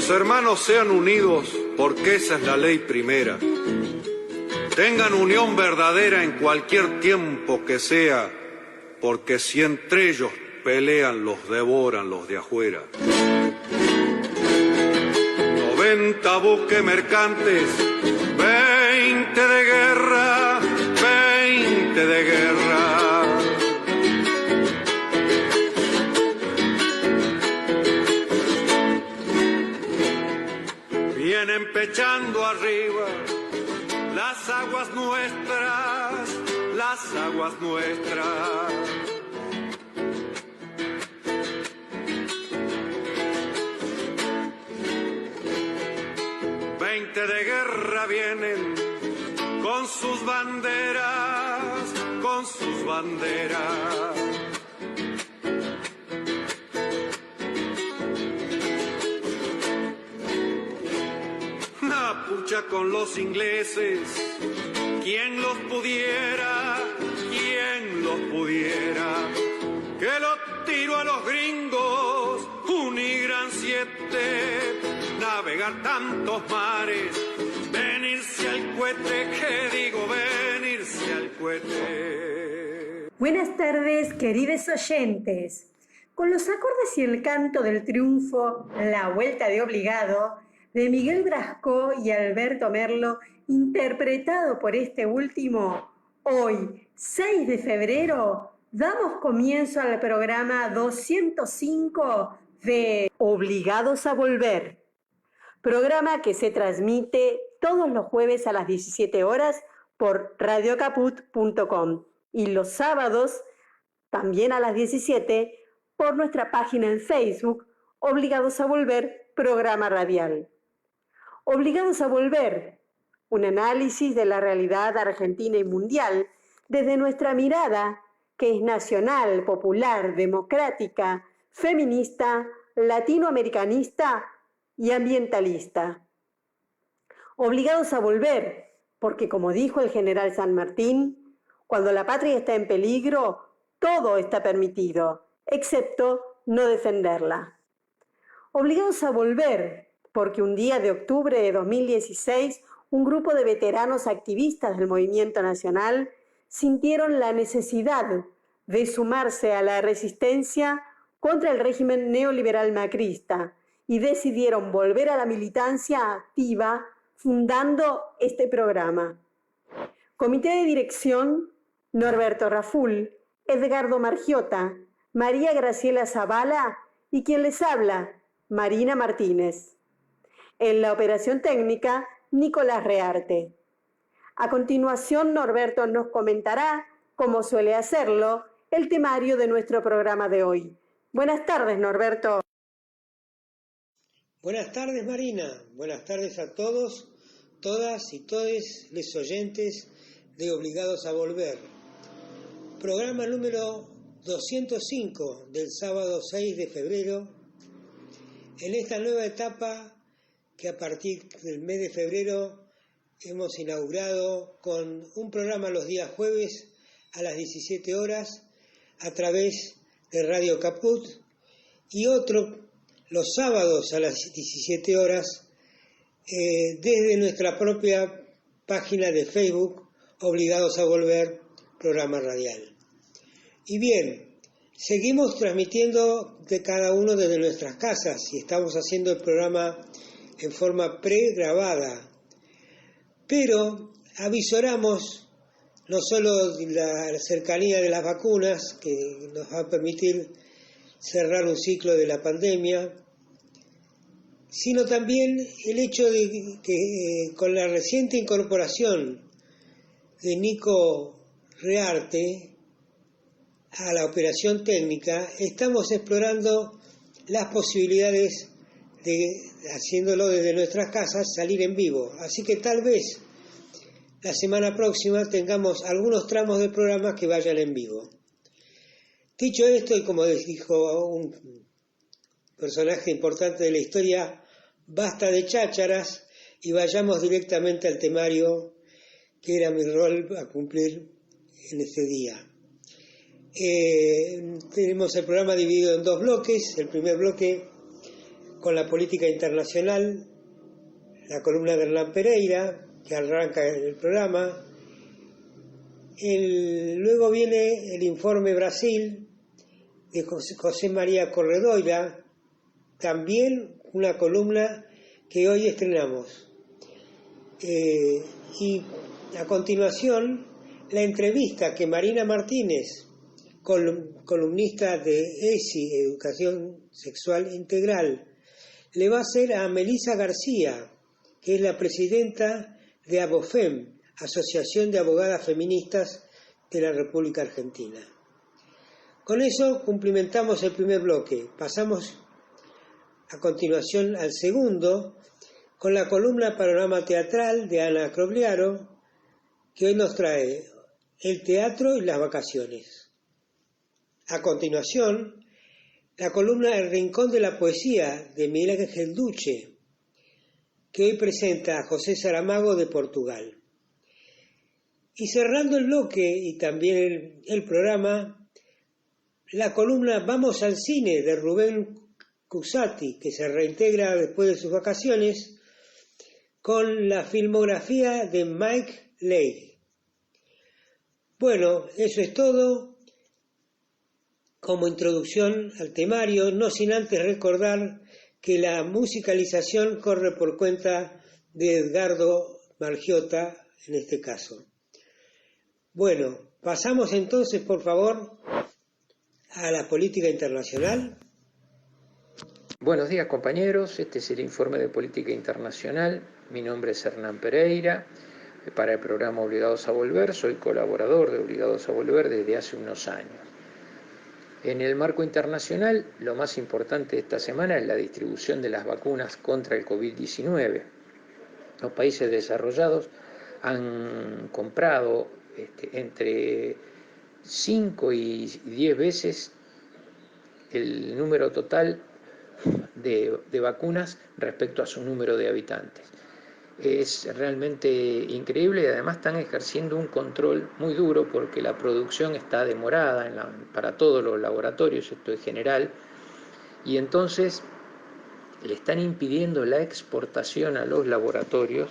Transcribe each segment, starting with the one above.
Los hermanos sean unidos porque esa es la ley primera. Tengan unión verdadera en cualquier tiempo que sea, porque si entre ellos pelean, los devoran los de afuera. 90 buques mercantes, 20 de guerra, 20 de guerra. Vienen pechando arriba las aguas nuestras, las aguas nuestras. De guerra vienen con sus banderas, con sus banderas. La pucha con los ingleses, ¿quién los pudiera? ¿Quién los pudiera? Que lo tiro a los gringos, Unigran 7. Navegar tantos mares, venirse al cohete, que digo venirse al cohete. Buenas tardes, queridos oyentes. Con los acordes y el canto del triunfo, La Vuelta de Obligado, de Miguel Brasco y Alberto Merlo, interpretado por este último, hoy, 6 de febrero, damos comienzo al programa 205 de Obligados a Volver. Programa que se transmite todos los jueves a las 17 horas por radiocaput.com y los sábados también a las 17 por nuestra página en Facebook, Obligados a Volver, programa radial. Obligados a Volver, un análisis de la realidad argentina y mundial desde nuestra mirada, que es nacional, popular, democrática, feminista, latinoamericanista y ambientalista. Obligados a volver, porque como dijo el general San Martín, cuando la patria está en peligro, todo está permitido, excepto no defenderla. Obligados a volver, porque un día de octubre de 2016, un grupo de veteranos activistas del movimiento nacional sintieron la necesidad de sumarse a la resistencia contra el régimen neoliberal macrista, y decidieron volver a la militancia activa fundando este programa. Comité de dirección: Norberto Raful, Edgardo Margiota, María Graciela Zavala y quien les habla, Marina Martínez. En la operación técnica, Nicolás Rearte. A continuación, Norberto nos comentará, como suele hacerlo, el temario de nuestro programa de hoy. Buenas tardes, Norberto. Buenas tardes, Marina. Buenas tardes a todos, todas y todes les oyentes de Obligados a Volver. Programa número 205 del sábado 6 de febrero. En esta nueva etapa que a partir del mes de febrero hemos inaugurado con un programa los días jueves a las 17 horas a través de Radio Caput y otro los sábados a las 17 horas desde nuestra propia página de Facebook, Obligados a Volver, programa radial. Y bien, seguimos transmitiendo de cada uno desde nuestras casas y estamos haciendo el programa en forma pregrabada, pero avisoramos no solo la cercanía de las vacunas, que nos va a permitir cerrar un ciclo de la pandemia, sino también el hecho de que con la reciente incorporación de Nico Rearte a la operación técnica, estamos explorando las posibilidades de, haciéndolo desde nuestras casas, salir en vivo. Así que tal vez la semana próxima tengamos algunos tramos del programa que vayan en vivo. Dicho esto, y como dijo un personaje importante de la historia, basta de chácharas y vayamos directamente al temario que era mi rol a cumplir en este día. Tenemos el programa dividido en dos bloques. El primer bloque con la política internacional, la columna de Hernán Pereira, que arranca el programa. Luego viene el informe Brasil de José María Corredoira, también una columna que hoy estrenamos. Y a continuación, la entrevista que Marina Martínez, columnista de ESI, Educación Sexual Integral, le va a hacer a Melissa García, que es la presidenta de ABOFEM, Asociación de Abogadas Feministas de la República Argentina. Con eso cumplimentamos el primer bloque. Pasamos a continuación al segundo, con la columna Panorama Teatral de Ana Crobliaro, que hoy nos trae el teatro y las vacaciones. A continuación, la columna El Rincón de la Poesía de Miguel Ángel Duche, que hoy presenta a José Saramago de Portugal. Y cerrando el bloque y también el programa, la columna Vamos al Cine de Rubén Cusati, que se reintegra después de sus vacaciones, con la filmografía de Mike Leigh. Bueno, eso es todo como introducción al temario, no sin antes recordar que la musicalización corre por cuenta de Edgardo Margiota en este caso. Bueno, pasamos entonces, por favor, a la política internacional. Buenos días, compañeros. Este es el informe de política internacional. Mi nombre es Hernán Pereira. Para el programa Obligados a Volver, soy colaborador de Obligados a Volver desde hace unos años. En el marco internacional, lo más importante de esta semana es la distribución de las vacunas contra el COVID-19. Los países desarrollados han comprado entre 5 y 10 veces el número total de vacunas respecto a su número de habitantes. Es realmente increíble y además están ejerciendo un control muy duro porque la producción está demorada para todos los laboratorios, esto es general, y entonces le están impidiendo la exportación a los laboratorios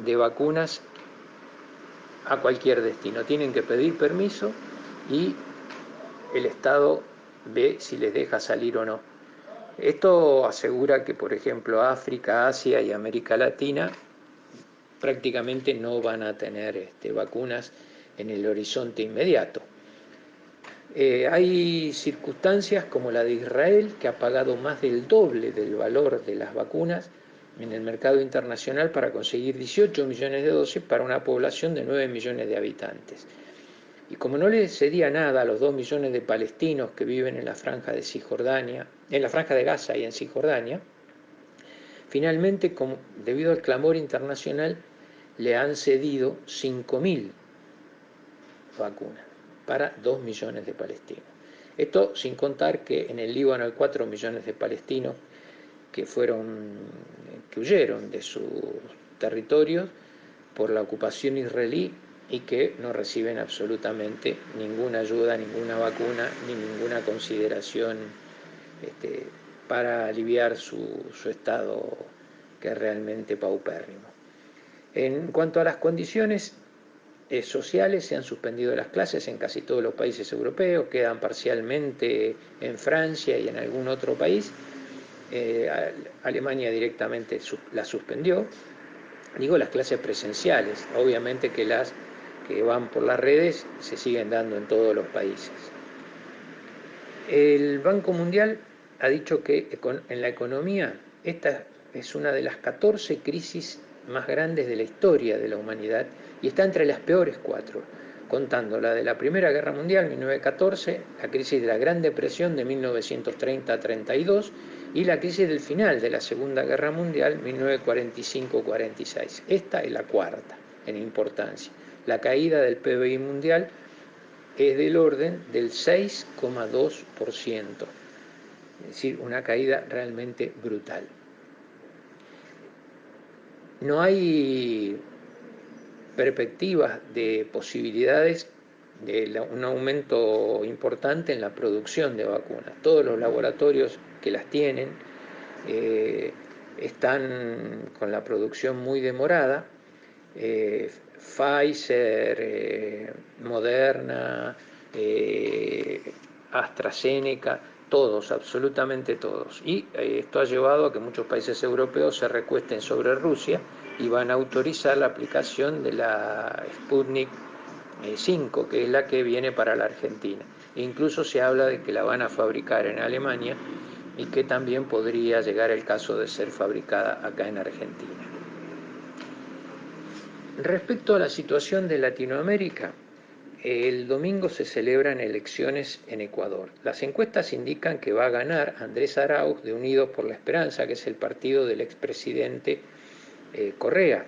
de vacunas a cualquier destino. Tienen que pedir permiso y el Estado ve si les deja salir o no. Esto asegura que, por ejemplo, África, Asia y América Latina prácticamente no van a tener vacunas en el horizonte inmediato. Hay circunstancias como la de Israel, que ha pagado más del doble del valor de las vacunas en el mercado internacional para conseguir 18 millones de dosis para una población de 9 millones de habitantes. Y como no le cedía nada a los 2 millones de palestinos que viven en la franja de Cisjordania, en la franja de Gaza y en Cisjordania, finalmente, debido al clamor internacional, le han cedido 5.000 vacunas para 2 millones de palestinos. Esto sin contar que en el Líbano hay 4 millones de palestinos que huyeron de sus territorios por la ocupación israelí y que no reciben absolutamente ninguna ayuda, ninguna vacuna, ni ninguna consideración para aliviar su estado, que es realmente paupérrimo. En cuanto a las condiciones sociales, se han suspendido las clases en casi todos los países europeos, quedan parcialmente en Francia y en algún otro país. Alemania directamente las suspendió. Digo las clases presenciales, obviamente que las que van por las redes se siguen dando en todos los países. El Banco Mundial ha dicho que en la economía esta es una de las 14 crisis más grandes de la historia de la humanidad y está entre las peores 4, contando la de la Primera Guerra Mundial, 1914, la crisis de la Gran Depresión de 1930-32 y la crisis del final de la Segunda Guerra Mundial, 1945-46. Esta es la cuarta en importancia. La caída del PBI mundial es del orden del 6,2%, es decir, una caída realmente brutal. No hay perspectivas de posibilidades de un aumento importante en la producción de vacunas. Todos los laboratorios que las tienen están con la producción muy demorada. Pfizer, Moderna, AstraZeneca, todos, absolutamente todos. Y esto ha llevado a que muchos países europeos se recuesten sobre Rusia y van a autorizar la aplicación de la Sputnik 5, que es la que viene para la Argentina. E incluso se habla de que la van a fabricar en Alemania y que también podría llegar el caso de ser fabricada acá en Argentina. Respecto a la situación de Latinoamérica, el domingo se celebran elecciones en Ecuador. Las encuestas indican que va a ganar Andrés Arauz de Unidos por la Esperanza, que es el partido del expresidente Correa.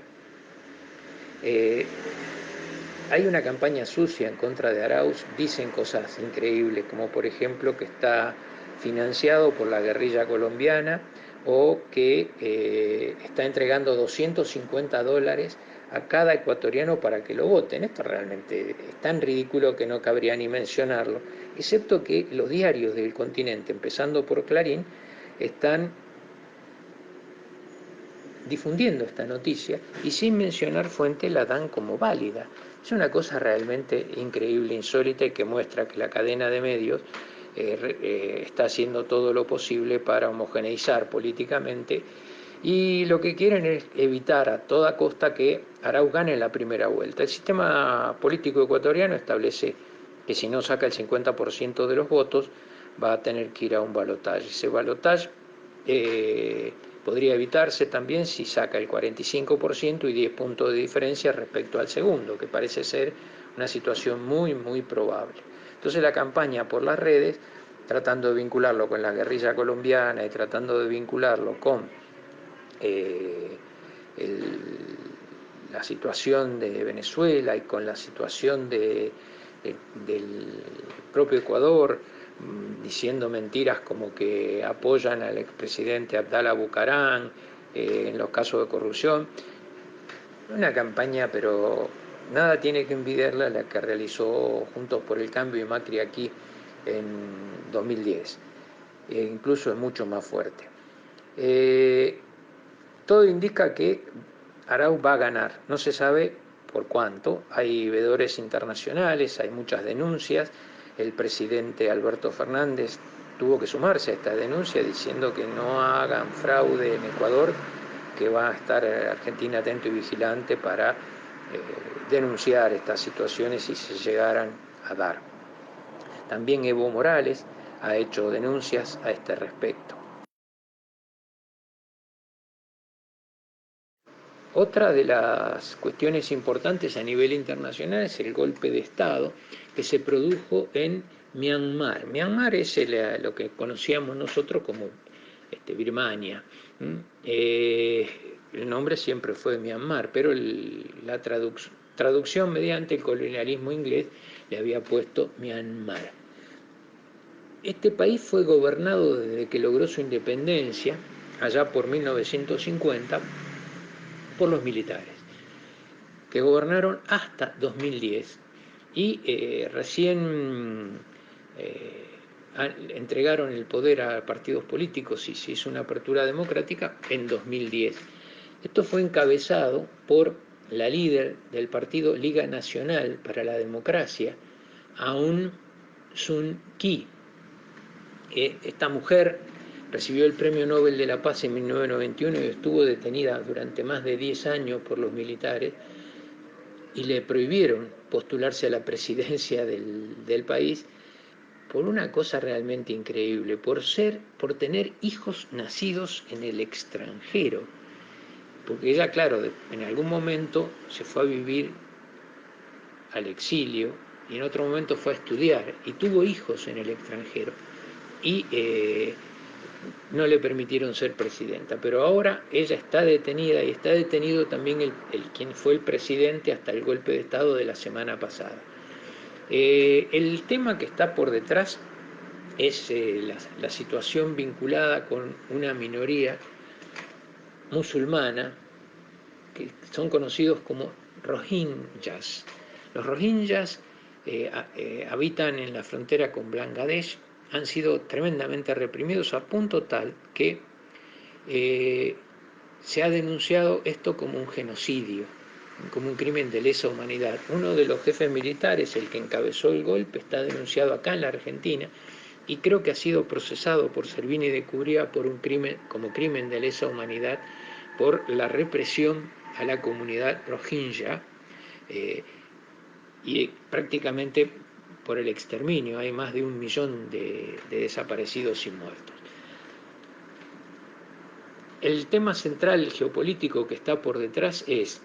Hay una campaña sucia en contra de Arauz, dicen cosas increíbles, como por ejemplo que está financiado por la guerrilla colombiana o que está entregando $250 a cada ecuatoriano para que lo voten. Esto realmente es tan ridículo que no cabría ni mencionarlo, excepto que los diarios del continente, empezando por Clarín, están difundiendo esta noticia y sin mencionar fuente la dan como válida. Es una cosa realmente increíble, insólita, y que muestra que la cadena de medios está haciendo todo lo posible para homogeneizar políticamente, y lo que quieren es evitar a toda costa que Arauz gane en la primera vuelta. El sistema político ecuatoriano establece que si no saca el 50% de los votos va a tener que ir a un balotaje. Ese balotaje podría evitarse también si saca el 45% y 10 puntos de diferencia respecto al segundo, que parece ser una situación muy, muy probable. Entonces la campaña por las redes, tratando de vincularlo con la guerrilla colombiana y tratando de vincularlo con la situación de Venezuela y con la situación del propio Ecuador, diciendo mentiras como que apoyan al expresidente Abdala Bucaram en los casos de corrupción. Una campaña, pero nada tiene que envidiarla a la que realizó Juntos por el Cambio y Macri aquí en 2010. Incluso es mucho más fuerte. Todo indica que Arauz va a ganar, no se sabe por cuánto, hay veedores internacionales, hay muchas denuncias, el presidente Alberto Fernández tuvo que sumarse a esta denuncia diciendo que no hagan fraude en Ecuador, que va a estar Argentina atento y vigilante para denunciar estas situaciones si se llegaran a dar. También Evo Morales ha hecho denuncias a este respecto. Otra de las cuestiones importantes a nivel internacional es el golpe de Estado que se produjo en Myanmar. Myanmar es lo que conocíamos nosotros como Birmania. El nombre siempre fue Myanmar, pero la traducción mediante el colonialismo inglés le había puesto Myanmar. Este país fue gobernado desde que logró su independencia, allá por 1950, por los militares, que gobernaron hasta 2010 y recién entregaron el poder a partidos políticos y se hizo una apertura democrática en 2010. Esto fue encabezado por la líder del partido Liga Nacional para la Democracia, Aung San Suu Kyi. Esta mujer recibió el Premio Nobel de la Paz en 1991 y estuvo detenida durante más de 10 años por los militares y le prohibieron postularse a la presidencia del país por una cosa realmente increíble, por tener hijos nacidos en el extranjero. Porque ella, claro, en algún momento se fue a vivir al exilio y en otro momento fue a estudiar y tuvo hijos en el extranjero. Y no le permitieron ser presidenta, pero ahora ella está detenida y está detenido también quien fue el presidente hasta el golpe de Estado de la semana pasada. El tema que está por detrás es la situación vinculada con una minoría musulmana que son conocidos como rohingyas. Los rohingyas habitan en la frontera con Bangladesh, han sido tremendamente reprimidos a punto tal que se ha denunciado esto como un genocidio, como un crimen de lesa humanidad. Uno de los jefes militares, el que encabezó el golpe, está denunciado acá en la Argentina y creo que ha sido procesado por Servini de Cubría por un crimen, como crimen de lesa humanidad, por la represión a la comunidad rohingya y prácticamente por el exterminio. Hay más de 1 millón de desaparecidos y muertos. El tema central geopolítico que está por detrás es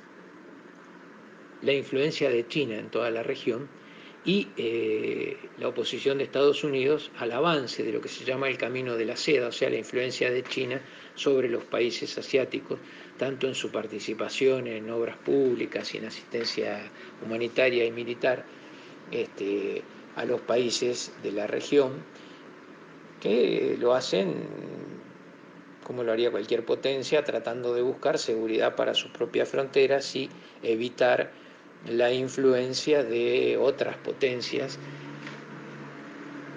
la influencia de China en toda la región y la oposición de Estados Unidos al avance de lo que se llama el camino de la seda, o sea, la influencia de China sobre los países asiáticos, tanto en su participación en obras públicas y en asistencia humanitaria y militar a los países de la región, que lo hacen como lo haría cualquier potencia, tratando de buscar seguridad para sus propias fronteras y evitar la influencia de otras potencias.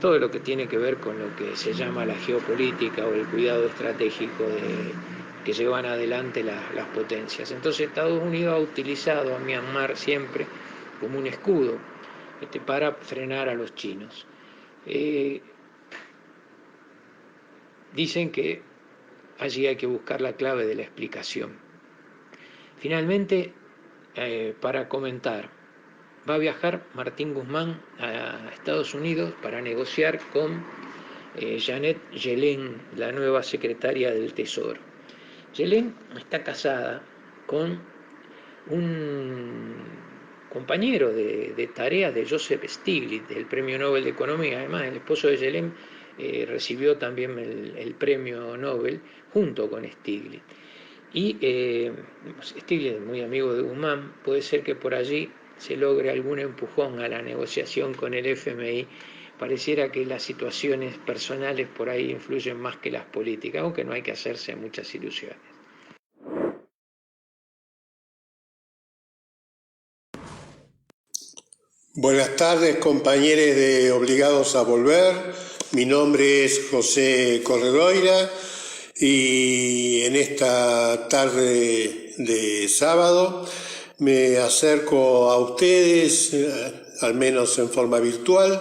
Todo lo que tiene que ver con lo que se llama la geopolítica o el cuidado estratégico que llevan adelante las potencias. Entonces Estados Unidos ha utilizado a Myanmar siempre como un escudo para frenar a los chinos. Dicen que allí hay que buscar la clave de la explicación. Finalmente, para comentar, va a viajar Martín Guzmán a Estados Unidos para negociar con Janet Yellen, la nueva secretaria del Tesoro. Yellen está casada con un compañero de tareas de Joseph Stiglitz, del Premio Nobel de Economía. Además, el esposo de Yellen recibió también el Premio Nobel junto con Stiglitz. Y Stiglitz, muy amigo de Guzmán, puede ser que por allí se logre algún empujón a la negociación con el FMI. Pareciera que las situaciones personales por ahí influyen más que las políticas, aunque no hay que hacerse muchas ilusiones. Buenas tardes, compañeros de Obligados a Volver. Mi nombre es José Corredoira y en esta tarde de sábado me acerco a ustedes, al menos en forma virtual,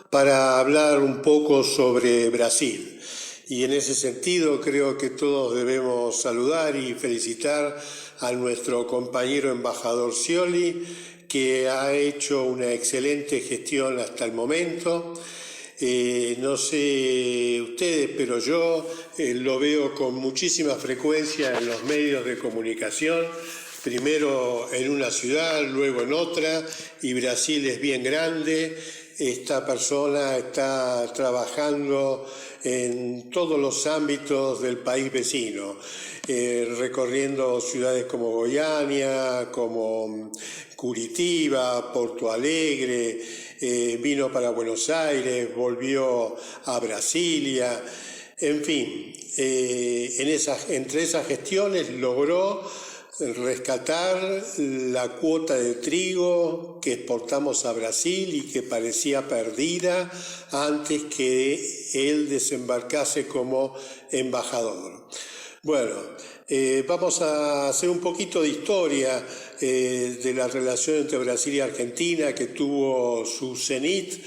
para hablar un poco sobre Brasil. Y en ese sentido creo que todos debemos saludar y felicitar a nuestro compañero embajador Scioli, que ha hecho una excelente gestión hasta el momento. No sé ustedes, pero yo lo veo con muchísima frecuencia en los medios de comunicación, primero en una ciudad, luego en otra, y Brasil es bien grande. Esta persona está trabajando en todos los ámbitos del país vecino, recorriendo ciudades como Goiânia, como Curitiba, Porto Alegre, vino para Buenos Aires, volvió a Brasilia, en fin, entre esas gestiones logró rescatar la cuota de trigo que exportamos a Brasil y que parecía perdida antes que él desembarcase como embajador. Bueno, vamos a hacer un poquito de historia de la relación entre Brasil y Argentina, que tuvo su cenit,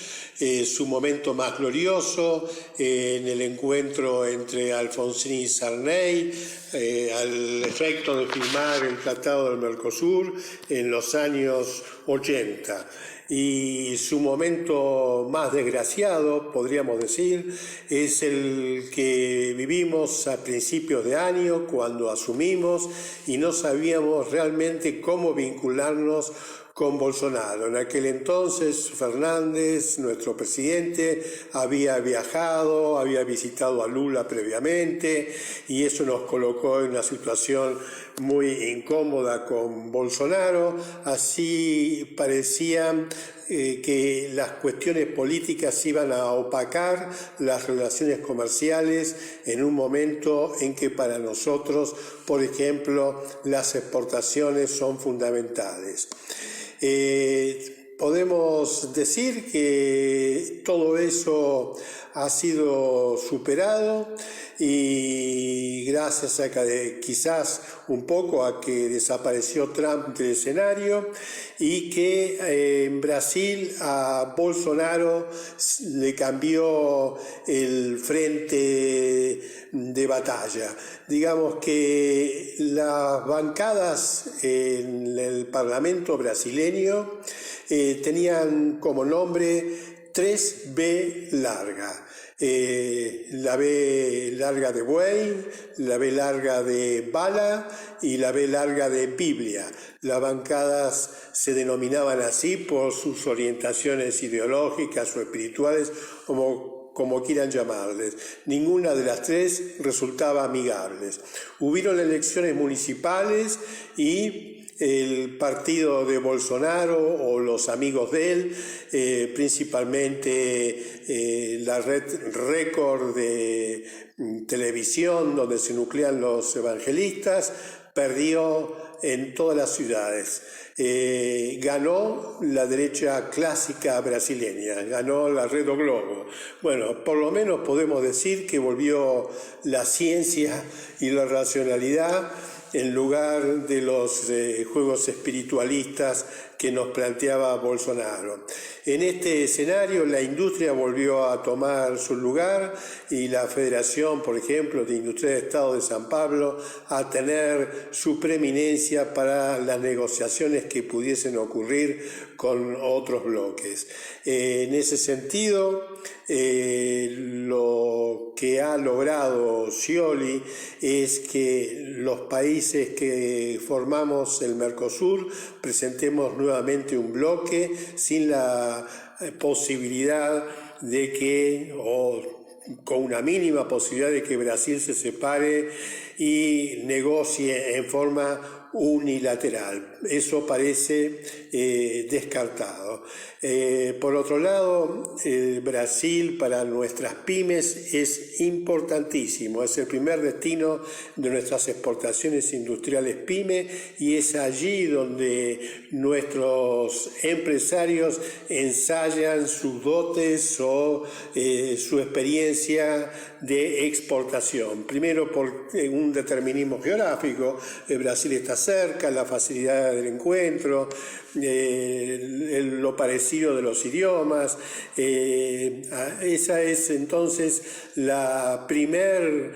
su momento más glorioso en el encuentro entre Alfonsín y Sarney, al efecto de firmar el Tratado del Mercosur en los años 80. Y su momento más desgraciado, podríamos decir, es el que vivimos a principios de año, cuando asumimos y no sabíamos realmente cómo vincularnos con Bolsonaro. En aquel entonces Fernández, nuestro presidente, había viajado, había visitado a Lula previamente y eso nos colocó en una situación muy incómoda con Bolsonaro. Así parecía que las cuestiones políticas iban a opacar las relaciones comerciales en un momento en que para nosotros, por ejemplo, las exportaciones son fundamentales. podemos decir que todo eso ha sido superado y gracias a que quizás un poco a que desapareció Trump del escenario y que en Brasil a Bolsonaro le cambió el frente de batalla. Digamos que las bancadas en el Parlamento brasileño tenían como nombre 3B larga. La B larga de buey, la B larga de bala y la B larga de Biblia. Las bancadas se denominaban así por sus orientaciones ideológicas o espirituales, como quieran llamarles. Ninguna de las tres resultaba amigables. Hubieron elecciones municipales y el partido de Bolsonaro o los amigos de él, principalmente la red Record de televisión donde se nuclean los evangelistas, perdió en todas las ciudades. Ganó la derecha clásica brasileña, ganó la Red O Globo. Bueno, por lo menos podemos decir que volvió la ciencia y la racionalidad en lugar de los juegos espiritualistas que nos planteaba Bolsonaro. En este escenario la industria volvió a tomar su lugar y la Federación, por ejemplo, de Industria del Estado de San Pablo, a tener su preeminencia para las negociaciones que pudiesen ocurrir con otros bloques. En ese sentido, lo que ha logrado Scioli es que los países que formamos el Mercosur presentemos nuevamente un bloque sin la posibilidad de que, o con una mínima posibilidad de que Brasil se separe y negocie en forma unilateral. Eso parece descartado. Por otro lado, Brasil para nuestras pymes es importantísimo, es el primer destino de nuestras exportaciones industriales pyme y es allí donde nuestros empresarios ensayan sus dotes o su experiencia de exportación. Primero por un determinismo geográfico, Brasil está cerca, la facilidad del encuentro, lo parecido de los idiomas. Esa es entonces la primer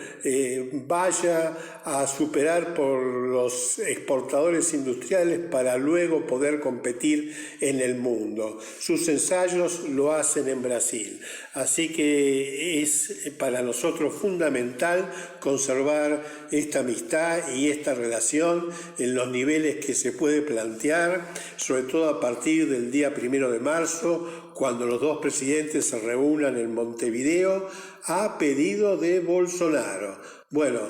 valla a superar por los exportadores industriales para luego poder competir en el mundo. Sus ensayos lo hacen en Brasil. Así que es para nosotros fundamental conservar esta amistad y esta relación en los niveles que se puede plantear, sobre todo a partir del día 1 de marzo, cuando los dos presidentes se reúnan en Montevideo a pedido de Bolsonaro. Bueno,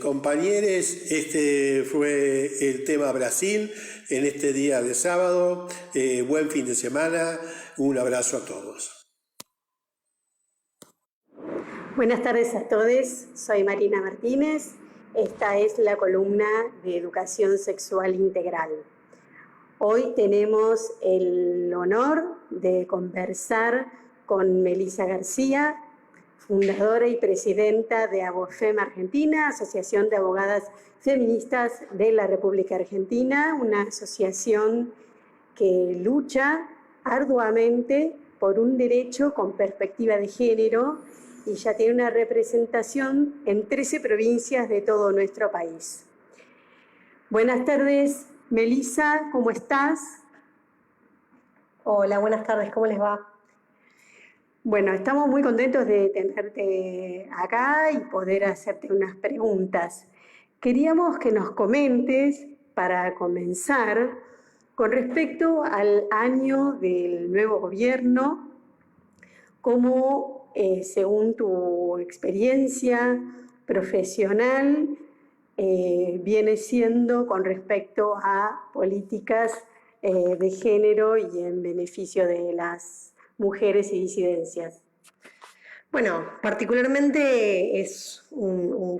compañeros, este fue el tema Brasil en este día de sábado. Buen fin de semana, un abrazo a todos. Buenas tardes a todos, soy Marina Martínez. Esta es la columna de Educación Sexual Integral. Hoy tenemos el honor de conversar con Melissa García, fundadora y presidenta de ABOFEM Argentina, Asociación de Abogadas Feministas de la República Argentina, una asociación que lucha arduamente por un derecho con perspectiva de género y ya tiene una representación en 13 provincias de todo nuestro país. Buenas tardes, Melissa, ¿cómo estás? Hola, buenas tardes, ¿cómo les va? Bueno, estamos muy contentos de tenerte acá y poder hacerte unas preguntas. Queríamos que nos comentes, para comenzar, con respecto al año del nuevo gobierno, cómo, según tu experiencia profesional, viene siendo con respecto a políticas de género y en beneficio de las mujeres y disidencias. Bueno, particularmente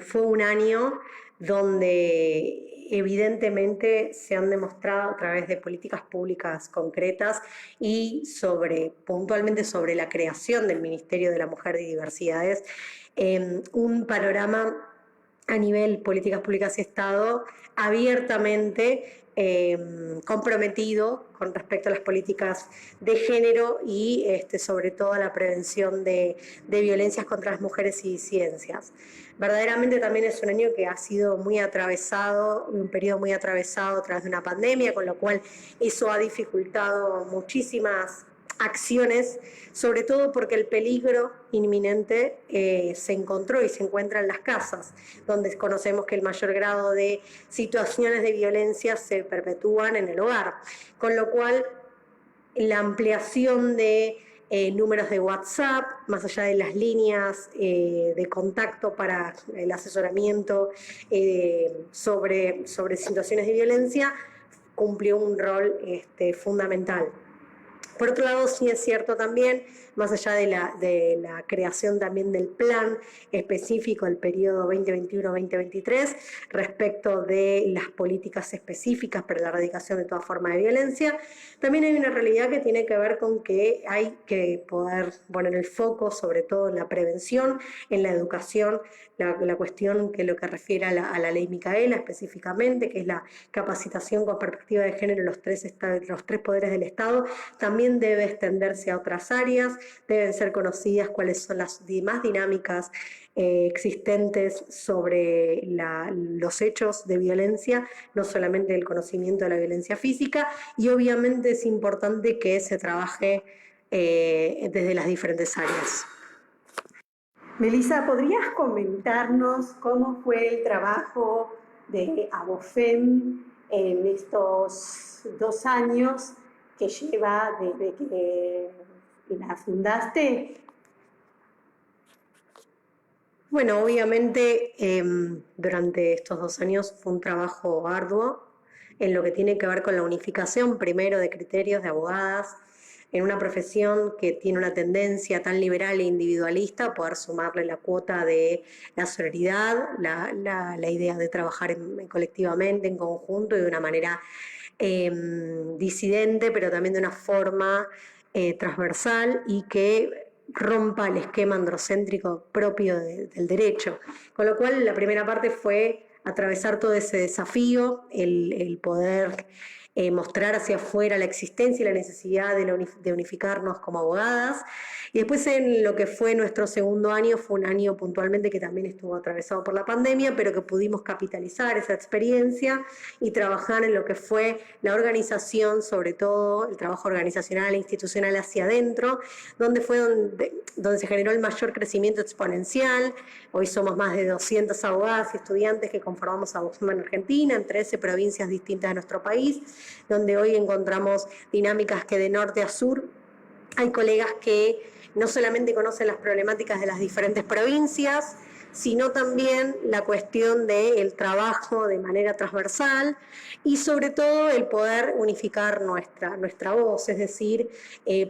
fue un año donde evidentemente se han demostrado a través de políticas públicas concretas y puntualmente sobre la creación del Ministerio de la Mujer y Diversidades, un panorama a nivel políticas públicas y Estado abiertamente comprometido con respecto a las políticas de género y sobre todo a la prevención de violencias contra las mujeres y disidencias. Verdaderamente también es un año que ha sido muy atravesado, un periodo muy atravesado a través de una pandemia, con lo cual eso ha dificultado muchísimas acciones, sobre todo porque el peligro inminente se encontró y se encuentra en las casas, donde conocemos que el mayor grado de situaciones de violencia se perpetúan en el hogar, con lo cual la ampliación de números de WhatsApp, más allá de las líneas de contacto para el asesoramiento sobre situaciones de violencia, cumplió un rol fundamental. Por otro lado, sí es cierto también, más allá de la creación también del plan específico del periodo 2021-2023 respecto de las políticas específicas para la erradicación de toda forma de violencia, también hay una realidad que tiene que ver con que hay que poder poner el foco sobre todo en la prevención, en la educación, la cuestión que lo que refiere a la ley Micaela específicamente, que es la capacitación con perspectiva de género en los tres poderes del Estado, también debe extenderse a otras áreas, deben ser conocidas cuáles son las demás dinámicas existentes sobre los hechos de violencia, no solamente el conocimiento de la violencia física, y obviamente es importante que se trabaje desde las diferentes áreas. Melissa, ¿podrías comentarnos cómo fue el trabajo de Abofem en estos 2 años que lleva desde que la fundaste? Bueno, obviamente durante estos 2 años fue un trabajo arduo en lo que tiene que ver con la unificación primero de criterios de abogadas en una profesión que tiene una tendencia tan liberal e individualista, poder sumarle la cuota de la sororidad, la idea de trabajar colectivamente, en conjunto y de una manera disidente, pero también de una forma transversal y que rompa el esquema androcéntrico propio del derecho. Con lo cual, la primera parte fue atravesar todo ese desafío, el poder mostrar hacia afuera la existencia y la necesidad de unificarnos como abogadas. Y después en lo que fue nuestro segundo año, fue un año puntualmente que también estuvo atravesado por la pandemia, pero que pudimos capitalizar esa experiencia y trabajar en lo que fue la organización, sobre todo el trabajo organizacional e institucional hacia adentro, donde fue donde se generó el mayor crecimiento exponencial. Hoy somos más de 200 abogadas y estudiantes que conformamos Abofem en Argentina, en 13 provincias distintas de nuestro país, donde hoy encontramos dinámicas que de norte a sur hay colegas que no solamente conocen las problemáticas de las diferentes provincias, sino también la cuestión del trabajo de manera transversal y sobre todo el poder unificar nuestra voz, es decir,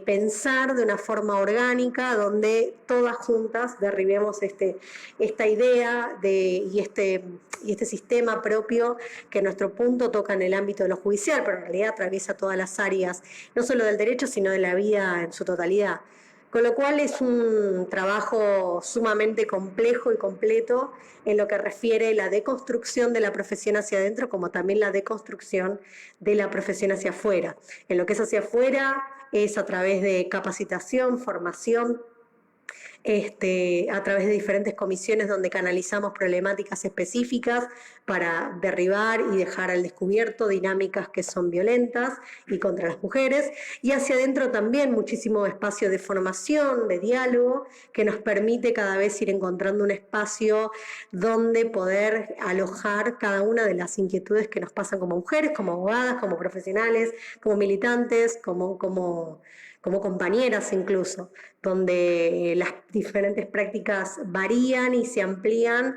pensar de una forma orgánica donde todas juntas derribemos esta idea y este sistema propio que a nuestro punto toca en el ámbito de lo judicial, pero en realidad atraviesa todas las áreas, no solo del derecho, sino de la vida en su totalidad. Con lo cual es un trabajo sumamente complejo y completo en lo que refiere a la deconstrucción de la profesión hacia adentro, como también la deconstrucción de la profesión hacia afuera. En lo que es hacia afuera es a través de capacitación, formación, a través de diferentes comisiones donde canalizamos problemáticas específicas para derribar y dejar al descubierto dinámicas que son violentas y contra las mujeres, y hacia adentro también muchísimo espacio de formación, de diálogo, que nos permite cada vez ir encontrando un espacio donde poder alojar cada una de las inquietudes que nos pasan como mujeres, como abogadas, como profesionales, como militantes, como compañeras incluso, donde las diferentes prácticas varían y se amplían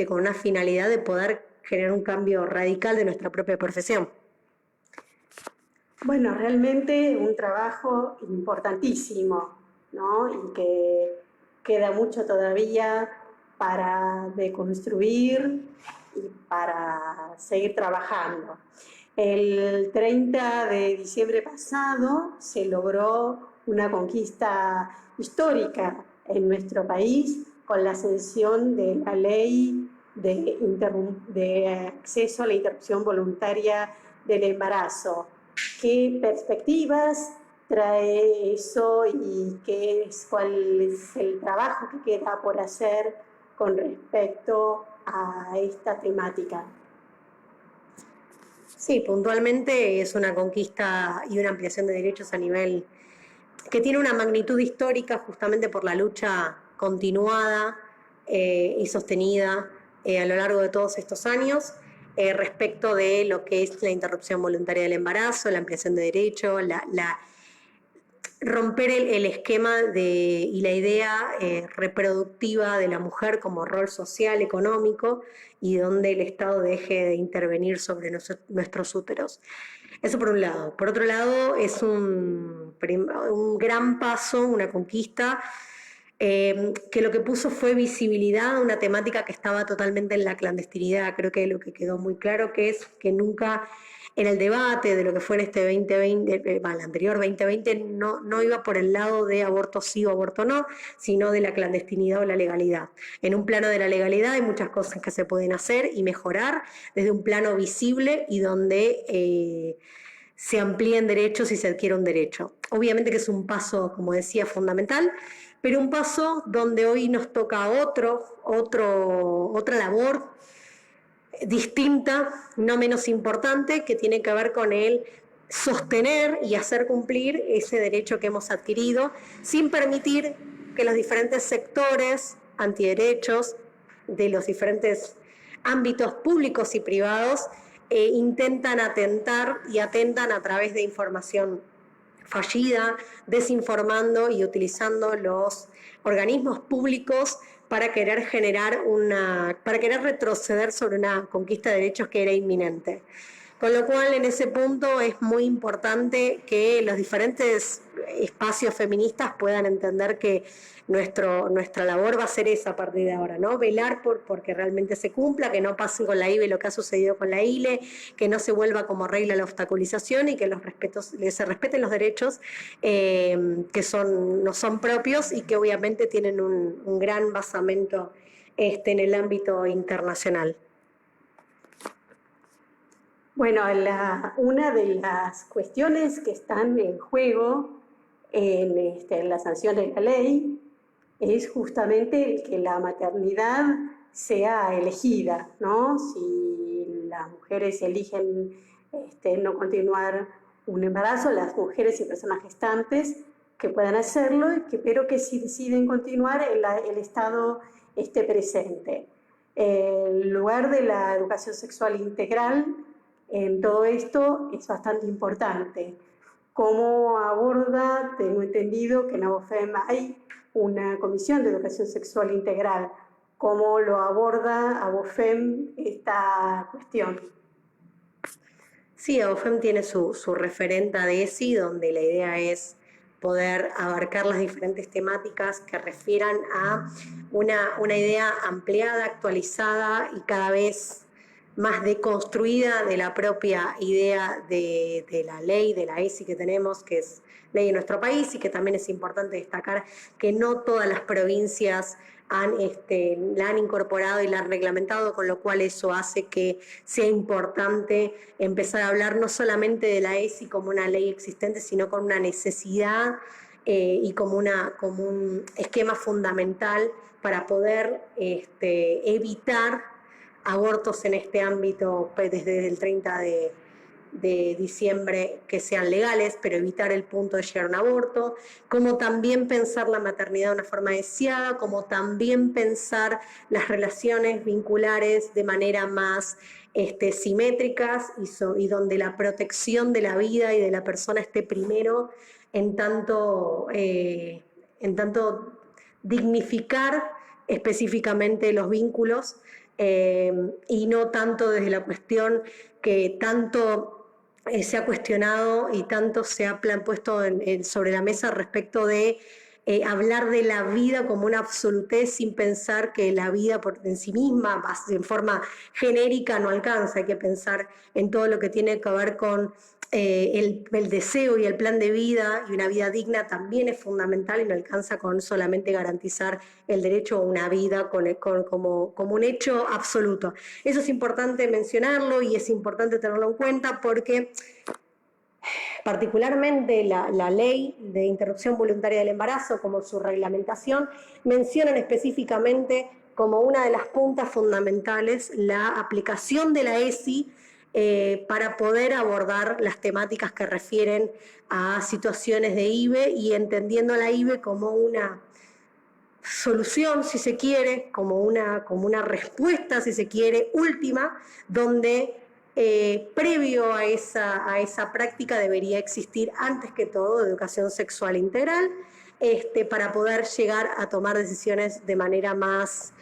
con una finalidad de poder generar un cambio radical de nuestra propia profesión. Bueno, realmente un trabajo importantísimo, ¿no? Y que queda mucho todavía para deconstruir y para seguir trabajando. El 30 de diciembre pasado se logró una conquista histórica en nuestro país con la sanción de la ley de acceso a la interrupción voluntaria del embarazo. ¿Qué perspectivas trae eso y cuál es el trabajo que queda por hacer con respecto a esta temática? Sí, puntualmente es una conquista y una ampliación de derechos a nivel que tiene una magnitud histórica justamente por la lucha continuada y sostenida a lo largo de todos estos años respecto de lo que es la interrupción voluntaria del embarazo, la ampliación de derechos, romper el esquema y la idea reproductiva de la mujer como rol social, económico, y donde el Estado deje de intervenir sobre nuestros úteros. Eso por un lado. Por otro lado, es un gran paso, una conquista, que lo que puso fue visibilidad a una temática que estaba totalmente en la clandestinidad. Creo que lo que quedó muy claro que es que nunca en el debate de lo que fue en este 2020, el anterior 2020, no iba por el lado de aborto sí o aborto no, sino de la clandestinidad o la legalidad. En un plano de la legalidad hay muchas cosas que se pueden hacer y mejorar desde un plano visible y donde se amplíen derechos y se adquiera un derecho. Obviamente que es un paso, como decía, fundamental, pero un paso donde hoy nos toca otra labor distinta, no menos importante, que tiene que ver con el sostener y hacer cumplir ese derecho que hemos adquirido, sin permitir que los diferentes sectores antiderechos de los diferentes ámbitos públicos y privados intentan atentar y atentan a través de información fallida, desinformando y utilizando los organismos públicos para querer para querer retroceder sobre una conquista de derechos que era inminente. Con lo cual, en ese punto es muy importante que los diferentes espacios feministas puedan entender que nuestra labor va a ser esa a partir de ahora, ¿no? Velar porque realmente se cumpla, que no pase con la IVE lo que ha sucedido con la ILE, que no se vuelva como regla la obstaculización y que se respeten los derechos que no son propios y que obviamente tienen un gran basamento en el ámbito internacional. Bueno, una de las cuestiones que están en juego en la sanción de la ley es justamente el que la maternidad sea elegida, ¿no? Si las mujeres eligen no continuar un embarazo, las mujeres y personas gestantes que puedan hacerlo, pero que si deciden continuar, el Estado esté presente. El lugar de la educación sexual integral en todo esto es bastante importante. ¿Cómo aborda? Tengo entendido que en ABOFEM hay una comisión de educación sexual integral. ¿Cómo lo aborda ABOFEM esta cuestión? Sí, ABOFEM tiene su referenta de ESI, donde la idea es poder abarcar las diferentes temáticas que refieran a una idea ampliada, actualizada y cada vez más deconstruida de la propia idea de la ley, de la ESI que tenemos, que es ley en nuestro país, y que también es importante destacar que no todas las provincias la han incorporado y la han reglamentado, con lo cual eso hace que sea importante empezar a hablar no solamente de la ESI como una ley existente, sino con una necesidad y como un esquema fundamental para poder evitar abortos en este ámbito desde el 30 de diciembre que sean legales, pero evitar el punto de llegar a un aborto, como también pensar la maternidad de una forma deseada, como también pensar las relaciones vinculares de manera más simétricas y donde la protección de la vida y de la persona esté primero, en tanto dignificar específicamente los vínculos y no tanto desde la cuestión que tanto se ha cuestionado y tanto se ha puesto sobre la mesa respecto de hablar de la vida como una absolutez sin pensar que la vida en sí misma, en forma genérica, no alcanza. Hay que pensar en todo lo que tiene que ver con el deseo y el plan de vida, y una vida digna también es fundamental y no alcanza con solamente garantizar el derecho a una vida como un hecho absoluto. Eso es importante mencionarlo y es importante tenerlo en cuenta porque particularmente la ley de interrupción voluntaria del embarazo, como su reglamentación, mencionan específicamente como una de las puntas fundamentales la aplicación de la ESI para poder abordar las temáticas que refieren a situaciones de IVE, y entendiendo a la IVE como una solución, si se quiere, como una respuesta, si se quiere, última, donde previo a esa práctica debería existir, antes que todo, educación sexual integral, para poder llegar a tomar decisiones de manera más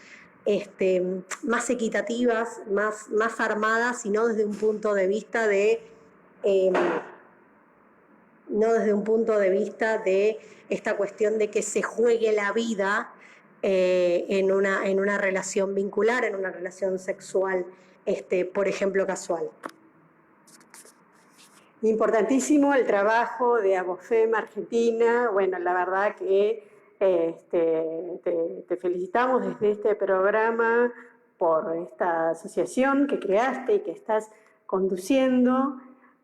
equitativas, más armadas, y no desde un punto de vista de esta cuestión de que se juegue la vida en una relación vincular, en una relación sexual, por ejemplo, casual. Importantísimo el trabajo de Abofem Argentina. Bueno, la verdad que te felicitamos desde este programa por esta asociación que creaste y que estás conduciendo.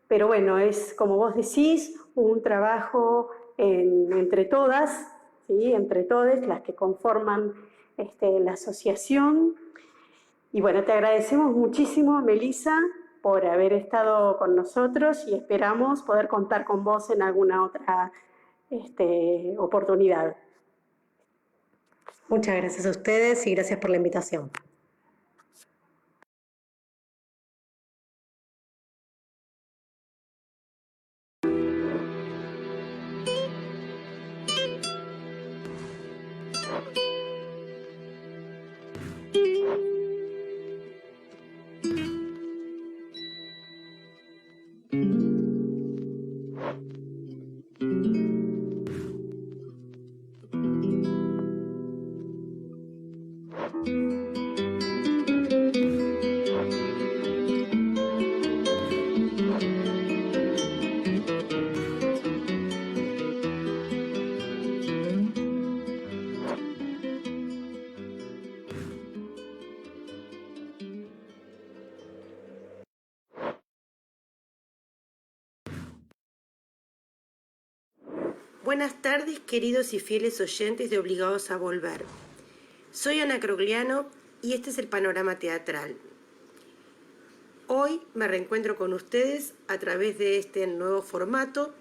Pero bueno, es, como vos decís, un trabajo entre todas, ¿sí? Entre todas las que conforman la asociación. Y bueno, te agradecemos muchísimo, Melissa, por haber estado con nosotros, y esperamos poder contar con vos en alguna otra oportunidad. Muchas gracias a ustedes y gracias por la invitación. Buenas tardes, queridos y fieles oyentes de Obligados a Volver. Soy Ana Crogliano y este es el panorama teatral. Hoy me reencuentro con ustedes a través de este nuevo formato,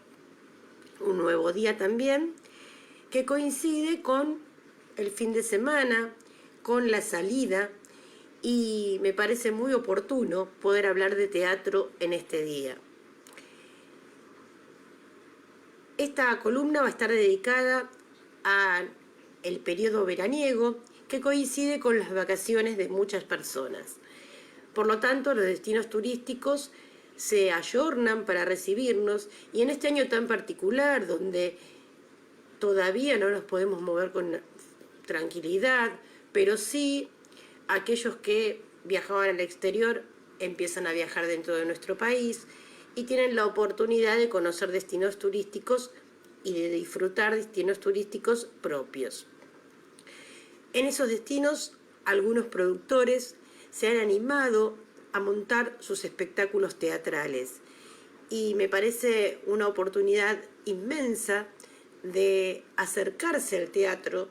un nuevo día también, que coincide con el fin de semana, con la salida, y me parece muy oportuno poder hablar de teatro en este día. Esta columna va a estar dedicada al periodo veraniego, que coincide con las vacaciones de muchas personas. Por lo tanto, los destinos turísticos se ayornan para recibirnos, y en este año tan particular, donde todavía no nos podemos mover con tranquilidad, pero sí aquellos que viajaban al exterior empiezan a viajar dentro de nuestro país y tienen la oportunidad de conocer destinos turísticos y de disfrutar destinos turísticos propios. En esos destinos, algunos productores se han animado a montar sus espectáculos teatrales, y me parece una oportunidad inmensa de acercarse al teatro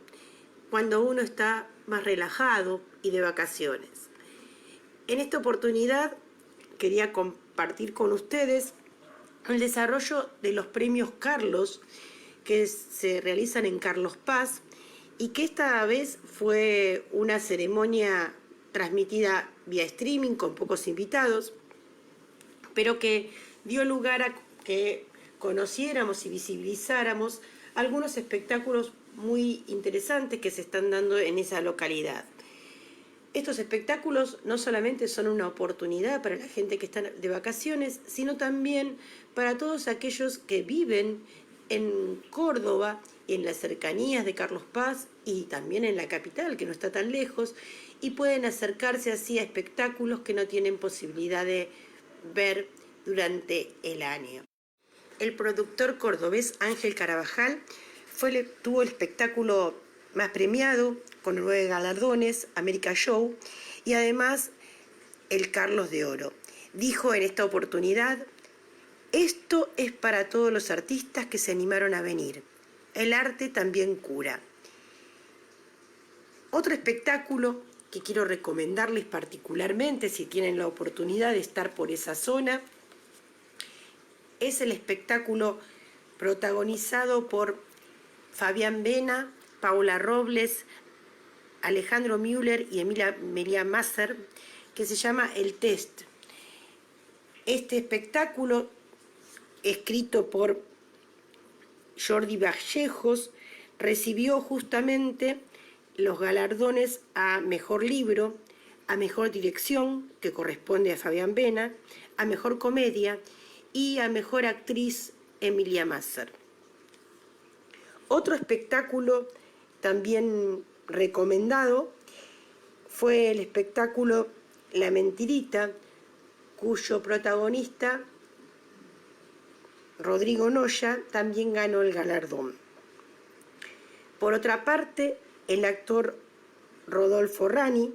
cuando uno está más relajado y de vacaciones. En esta oportunidad quería compartir con ustedes el desarrollo de los premios Carlos, que se realizan en Carlos Paz, y que esta vez fue una ceremonia transmitida vía streaming con pocos invitados, pero que dio lugar a que conociéramos y visibilizáramos algunos espectáculos muy interesantes que se están dando en esa localidad. Estos espectáculos no solamente son una oportunidad para la gente que está de vacaciones, sino también para todos aquellos que viven en Córdoba en las cercanías de Carlos Paz y también en la capital, que no está tan lejos, y pueden acercarse así a espectáculos que no tienen posibilidad de ver durante el año. El productor cordobés Ángel Carabajal tuvo el espectáculo más premiado, con 9 galardones, América Show, y además el Carlos de Oro. Dijo en esta oportunidad: esto es para todos los artistas que se animaron a venir. El arte también cura. Otro espectáculo que quiero recomendarles particularmente si tienen la oportunidad de estar por esa zona es el espectáculo protagonizado por Fabián Vena, Paula Robles, Alejandro Müller y Emilia Masser, que se llama El Test. Este espectáculo, escrito por Jordi Vallejos, recibió justamente los galardones a Mejor Libro, a Mejor Dirección, que corresponde a Fabián Vena, a Mejor Comedia y a Mejor Actriz, Emilia Masser. Otro espectáculo también recomendado fue el espectáculo La Mentirita, cuyo protagonista, Rodrigo Noya, también ganó el galardón. Por otra parte, el actor Rodolfo Rani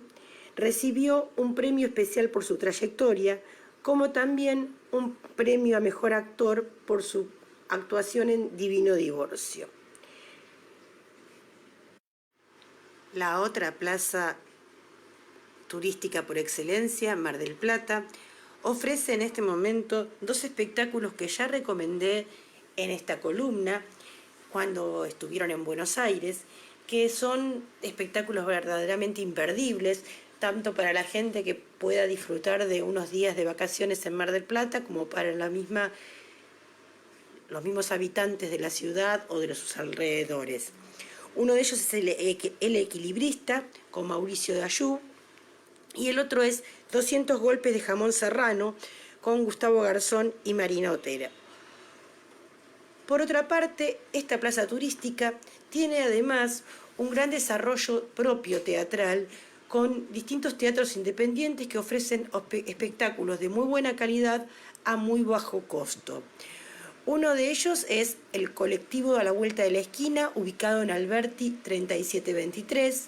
recibió un premio especial por su trayectoria, como también un premio a Mejor Actor por su actuación en Divino Divorcio. La otra plaza turística por excelencia, Mar del Plata, ofrece en este momento 2 espectáculos que ya recomendé en esta columna cuando estuvieron en Buenos Aires, que son espectáculos verdaderamente imperdibles, tanto para la gente que pueda disfrutar de unos días de vacaciones en Mar del Plata, como para los mismos habitantes de la ciudad o de sus alrededores. Uno de ellos es El Equilibrista, con Mauricio Dayú, y el otro es 200 golpes de jamón serrano, con Gustavo Garzón y Marina Otera. Por otra parte, esta plaza turística tiene además un gran desarrollo propio teatral, con distintos teatros independientes que ofrecen espectáculos de muy buena calidad a muy bajo costo. Uno de ellos es el colectivo A la Vuelta de la Esquina, ubicado en Alberti 3723.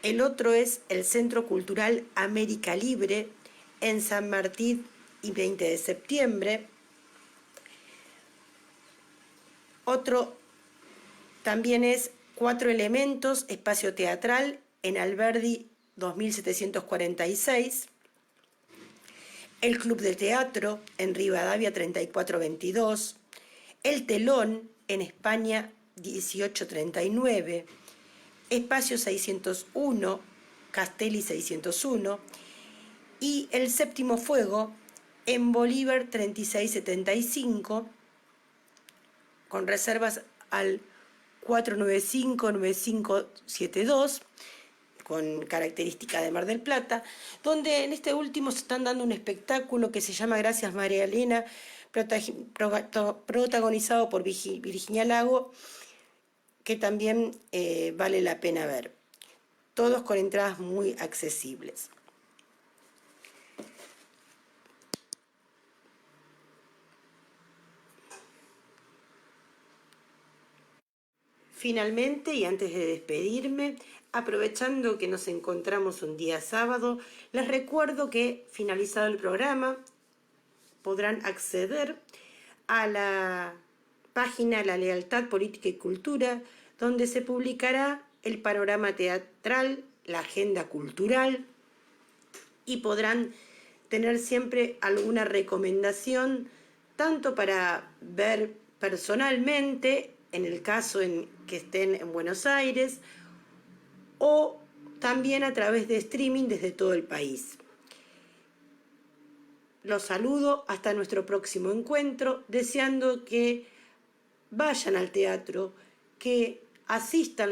El otro es el Centro Cultural América Libre, en San Martín y 20 de septiembre. Otro también es 4 Elementos, espacio teatral, en Alberdi 2746. El Club de Teatro, en Rivadavia 3422. El Telón, en España 1839. Espacio 601, Castelli 601. Y El Séptimo Fuego, en Bolívar 3675, con reservas al 495-9572, con característica de Mar del Plata, donde en este último se están dando un espectáculo que se llama Gracias María Elena, protagonizado por Virginia Lago, que también vale la pena ver. Todos con entradas muy accesibles. Finalmente, y antes de despedirme, aprovechando que nos encontramos un día sábado, les recuerdo que, finalizado el programa, podrán acceder a la página La Lealtad, Política y Cultura, donde se publicará el panorama teatral, la agenda cultural, y podrán tener siempre alguna recomendación, tanto para ver personalmente, en el caso en que estén en Buenos Aires, o también a través de streaming desde todo el país. Los saludo hasta nuestro próximo encuentro, deseando que vayan al teatro, que asistan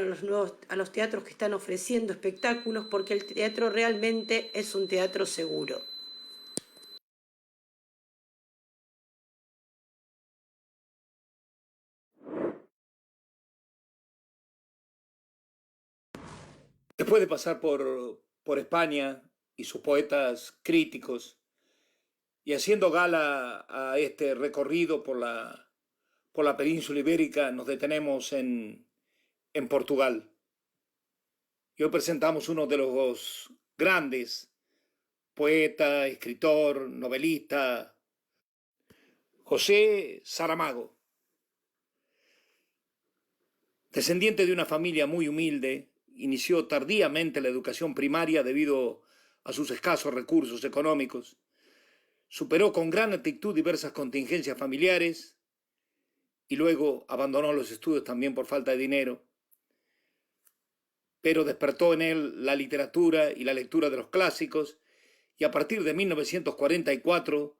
a los teatros que están ofreciendo espectáculos, porque el teatro realmente es un teatro seguro. Después de pasar por España y sus poetas críticos, y haciendo gala a este recorrido por la península ibérica, nos detenemos en Portugal. Y hoy presentamos uno de los grandes poeta, escritor, novelista, José Saramago. Descendiente de una familia muy humilde, inició tardíamente la educación primaria debido a sus escasos recursos económicos. Superó con gran actitud diversas contingencias familiares y luego abandonó los estudios también por falta de dinero. Pero despertó en él la literatura y la lectura de los clásicos, y a partir de 1944,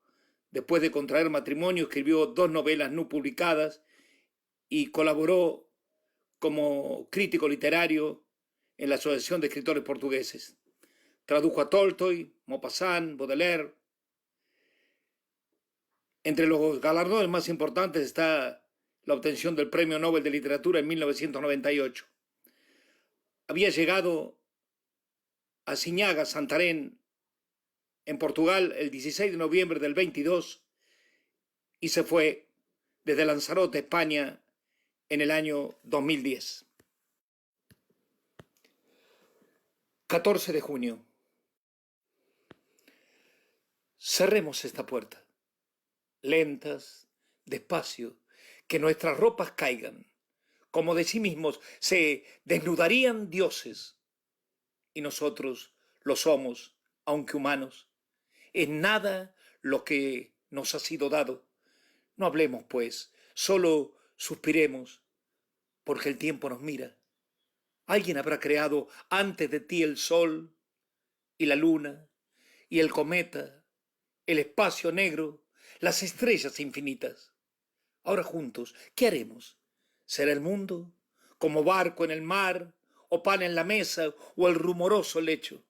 después de contraer matrimonio, escribió 2 novelas no publicadas y colaboró como crítico literario en la Asociación de Escritores Portugueses. Tradujo a Tolstoy, Maupassant, Baudelaire. Entre los galardones más importantes está la obtención del Premio Nobel de Literatura en 1998. Había llegado a Siñaga, Santarém, en Portugal, el 16 de noviembre del 22 y se fue desde Lanzarote, España, en el año 2010. 14 de junio. Cerremos esta puerta, lentas, despacio, que nuestras ropas caigan. Como de sí mismos se desnudarían dioses, y nosotros lo somos, aunque humanos. Es nada lo que nos ha sido dado. No hablemos, pues, solo suspiremos, porque el tiempo nos mira. Alguien habrá creado antes de ti el sol y la luna y el cometa, el espacio negro, las estrellas infinitas. Ahora juntos, ¿qué haremos? ¿Será el mundo como barco en el mar, o pan en la mesa, o el rumoroso lecho?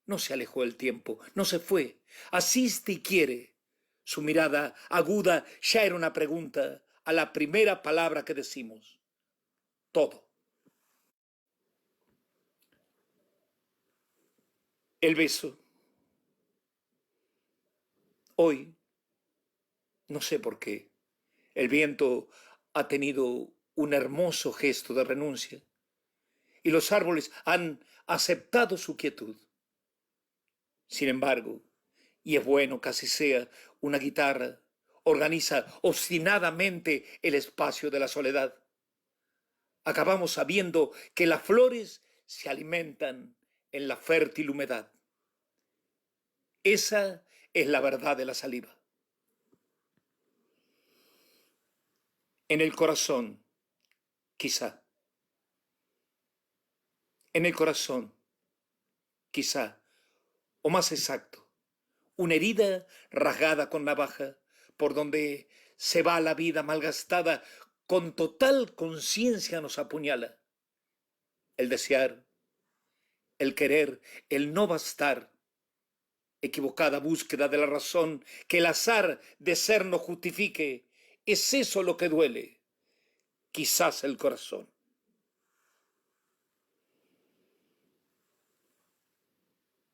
No se alejó el tiempo, no se fue, asiste y quiere. Su mirada aguda ya era una pregunta a la primera palabra que decimos. Todo. El beso. Hoy, no sé por qué, el viento ha tenido un hermoso gesto de renuncia y los árboles han aceptado su quietud. Sin embargo, y es bueno que así sea, una guitarra organiza obstinadamente el espacio de la soledad. Acabamos sabiendo que las flores se alimentan en la fértil humedad. Esa es la verdad de la saliva. En el corazón, quizá. En el corazón, quizá, o más exacto, una herida rasgada con navaja, por donde se va la vida malgastada, con total conciencia nos apuñala. El desear, el querer, el no bastar, equivocada búsqueda de la razón, que el azar de ser nos justifique, es eso lo que duele, quizás el corazón.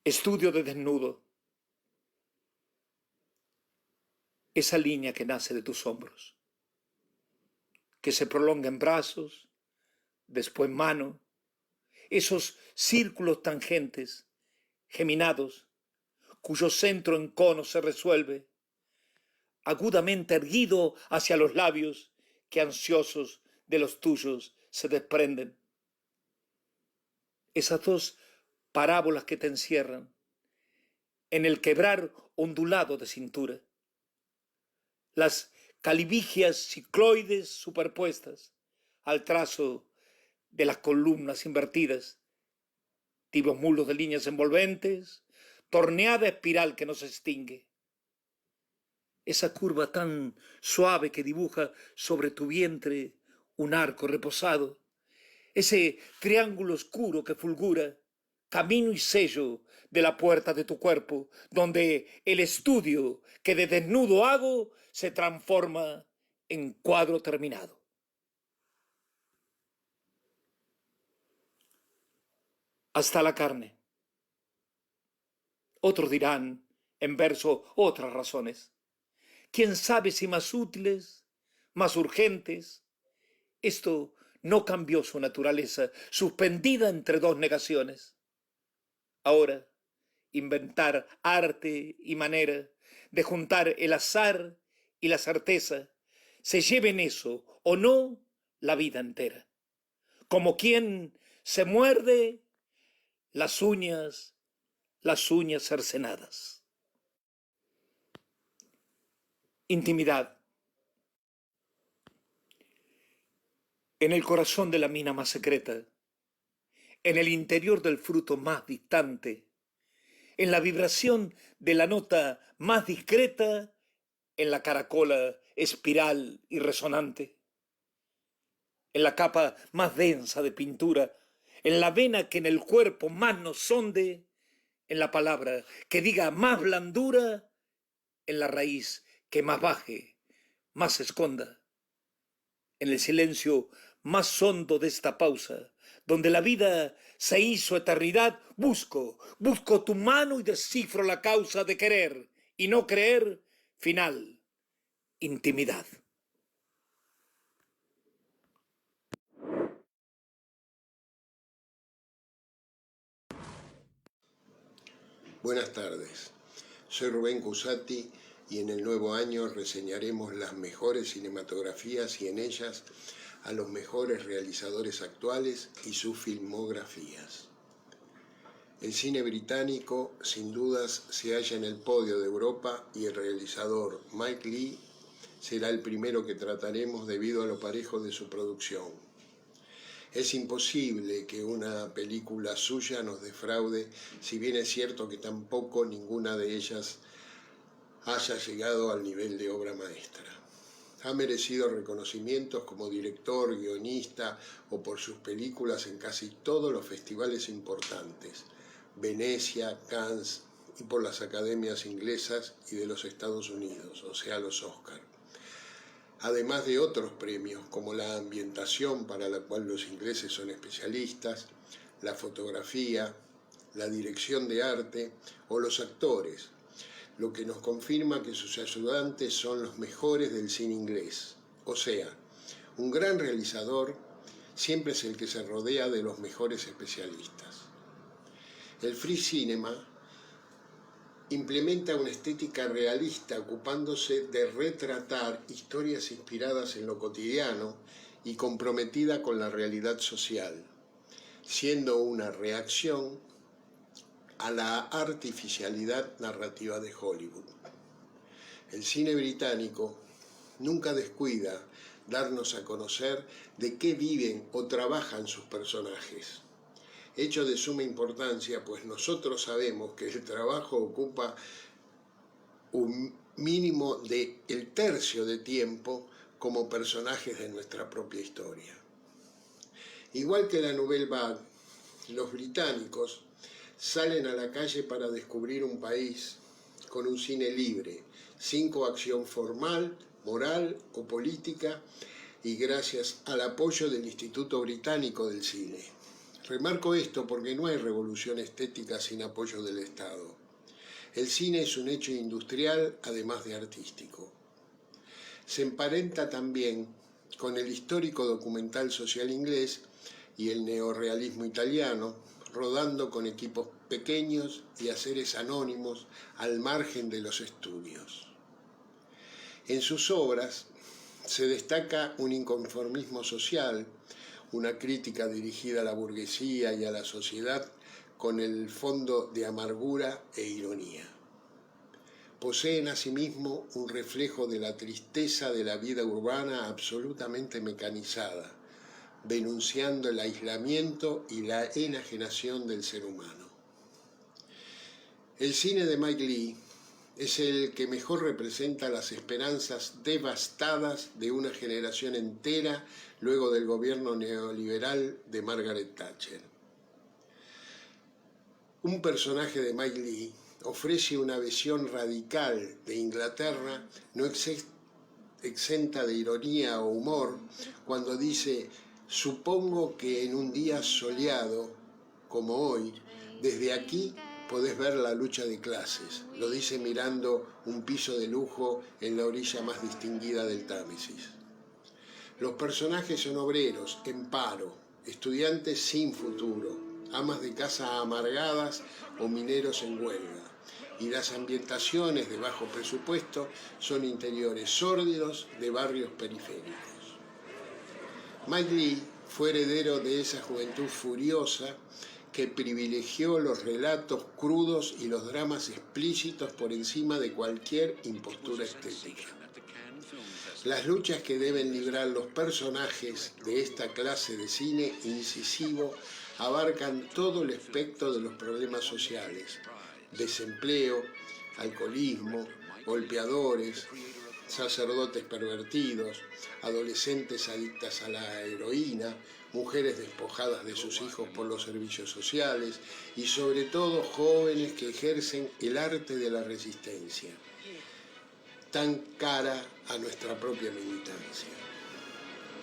Estudio de desnudo. Esa línea que nace de tus hombros, que se prolonga en brazos, después mano, esos círculos tangentes, geminados, cuyo centro en cono se resuelve, agudamente erguido hacia los labios que ansiosos de los tuyos se desprenden. Esas 2 parábolas que te encierran en el quebrar ondulado de cintura. Las calivigias cicloides superpuestas al trazo de las columnas invertidas, tibios mulos de líneas envolventes, torneada espiral que nos extingue. Esa curva tan suave que dibuja sobre tu vientre un arco reposado, ese triángulo oscuro que fulgura, camino y sello de la puerta de tu cuerpo, donde el estudio que de desnudo hago se transforma en cuadro terminado. hasta la carne. Otros dirán, en verso, otras razones. ¿Quién sabe si más útiles, más urgentes? Esto no cambió su naturaleza, suspendida entre dos negaciones. Ahora, inventar arte y manera de juntar el azar y la certeza, se lleven eso o no la vida entera. Como quien se muerde las uñas cercenadas. Intimidad. En el corazón de la mina más secreta, en el interior del fruto más distante, en la vibración de la nota más discreta, en la caracola espiral y resonante, en la capa más densa de pintura, en la vena que en el cuerpo más nos sonde, en la palabra que diga más blandura, en la raíz que más baje, más se esconda, en el silencio más hondo de esta pausa, donde la vida se hizo eternidad, busco tu mano y descifro la causa de querer y no creer, final, intimidad. Buenas tardes, soy Rubén Cusati y en el nuevo año reseñaremos las mejores cinematografías y en ellas a los mejores realizadores actuales y sus filmografías. El cine británico sin dudas se halla en el podio de Europa y el realizador Mike Leigh será el primero que trataremos debido a lo parejo de su producción. Es imposible que una película suya nos defraude, si bien es cierto que tampoco ninguna de ellas haya llegado al nivel de obra maestra. Ha merecido reconocimientos como director, guionista o por sus películas en casi todos los festivales importantes, Venecia, Cannes y por las academias inglesas y de los Estados Unidos, o sea, los Oscar. Además de otros premios como la ambientación, para la cual los ingleses son especialistas, la fotografía, la dirección de arte o los actores, lo que nos confirma que sus ayudantes son los mejores del cine inglés. O sea, un gran realizador siempre es el que se rodea de los mejores especialistas. El free cinema implementa una estética realista ocupándose de retratar historias inspiradas en lo cotidiano y comprometida con la realidad social, siendo una reacción a la artificialidad narrativa de Hollywood. El cine británico nunca descuida darnos a conocer de qué viven o trabajan sus personajes. Hecho de suma importancia, pues nosotros sabemos que el trabajo ocupa un mínimo de el tercio de tiempo como personajes de nuestra propia historia. Igual que la Nouvelle Vague, los británicos salen a la calle para descubrir un país con un cine libre, sin coacción formal, moral o política, y gracias al apoyo del Instituto Británico del Cine. Remarco esto porque no hay revolución estética sin apoyo del Estado. El cine es un hecho industrial, además de artístico. Se emparenta también con el histórico documental social inglés y el neorrealismo italiano, rodando con equipos pequeños y a seres anónimos al margen de los estudios. En sus obras se destaca un inconformismo social, una crítica dirigida a la burguesía y a la sociedad con el fondo de amargura e ironía. Poseen asimismo un reflejo de la tristeza de la vida urbana absolutamente mecanizada, denunciando el aislamiento y la enajenación del ser humano. El cine de Mike Leigh es el que mejor representa las esperanzas devastadas de una generación entera luego del gobierno neoliberal de Margaret Thatcher. Un personaje de Mike Leigh ofrece una visión radical de Inglaterra, no exenta de ironía o humor, cuando dice: supongo que en un día soleado, como hoy, desde aquí podés ver la lucha de clases, lo dice mirando un piso de lujo en la orilla más distinguida del Támesis. Los personajes son obreros, en paro, estudiantes sin futuro, amas de casa amargadas o mineros en huelga. Y las ambientaciones de bajo presupuesto son interiores sórdidos de barrios periféricos. Mike Leigh fue heredero de esa juventud furiosa que privilegió los relatos crudos y los dramas explícitos por encima de cualquier impostura estética. Las luchas que deben librar los personajes de esta clase de cine incisivo abarcan todo el espectro de los problemas sociales: desempleo, alcoholismo, golpeadores, sacerdotes pervertidos, adolescentes adictas a la heroína, mujeres despojadas de sus hijos por los servicios sociales y sobre todo jóvenes que ejercen el arte de la resistencia, tan cara a nuestra propia militancia.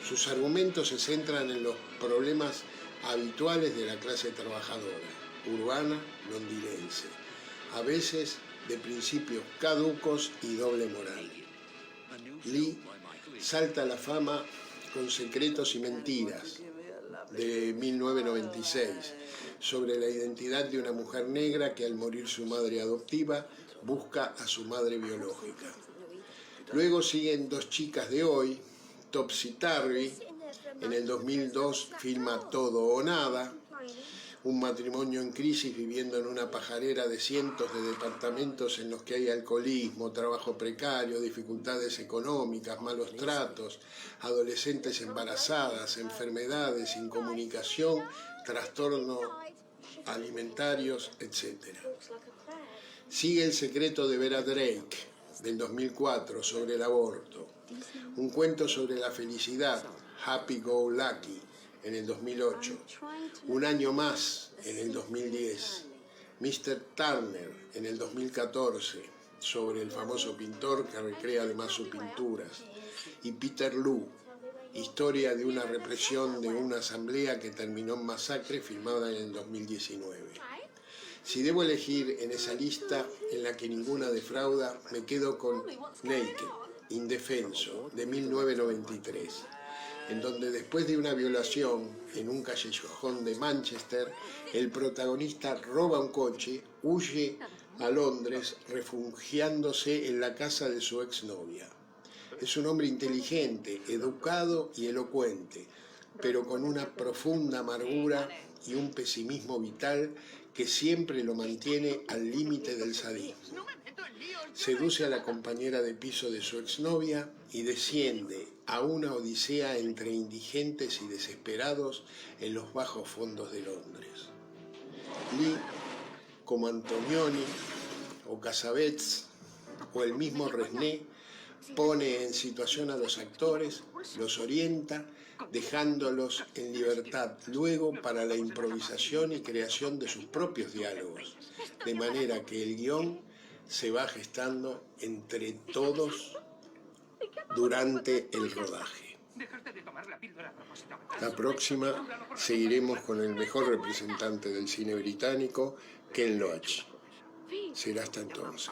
Sus argumentos se centran en los problemas habituales de la clase trabajadora, urbana, londinense, a veces de principios caducos y doble moral. Leigh salta a la fama con Secretos y Mentiras, de 1996, sobre la identidad de una mujer negra que al morir su madre adoptiva busca a su madre biológica. Luego siguen Dos chicas de hoy, Topsy Turvy. En el 2002 filma Todo o Nada, un matrimonio en crisis viviendo en una pajarera de cientos de departamentos en los que hay alcoholismo, trabajo precario, dificultades económicas, malos tratos, adolescentes embarazadas, enfermedades, incomunicación, trastornos alimentarios, etc. Sigue El secreto de Vera Drake, del 2004, sobre el aborto, un cuento sobre la felicidad, Happy Go Lucky, en el 2008, Un año más, en el 2010, Mr. Turner, en el 2014, sobre el famoso pintor que recrea además sus pinturas, y Peterloo, historia de una represión de una asamblea que terminó en masacre, filmada en el 2019. Si debo elegir en esa lista, en la que ninguna defrauda, me quedo con Naked, Indefenso, de 1993. En donde después de una violación en un callejón de Manchester, el protagonista roba un coche, huye a Londres, refugiándose en la casa de su exnovia. Es un hombre inteligente, educado y elocuente, pero con una profunda amargura y un pesimismo vital que siempre lo mantiene al límite del sadismo. Seduce a la compañera de piso de su exnovia y desciende a una odisea entre indigentes y desesperados en los bajos fondos de Londres. Leigh, como Antonioni o Cassavetes o el mismo Resnais, pone en situación a los actores, los orienta, dejándolos en libertad luego para la improvisación y creación de sus propios diálogos, de manera que el guión se va gestando entre todos durante el rodaje. La próxima seguiremos con el mejor representante del cine británico, Ken Loach. Será hasta entonces.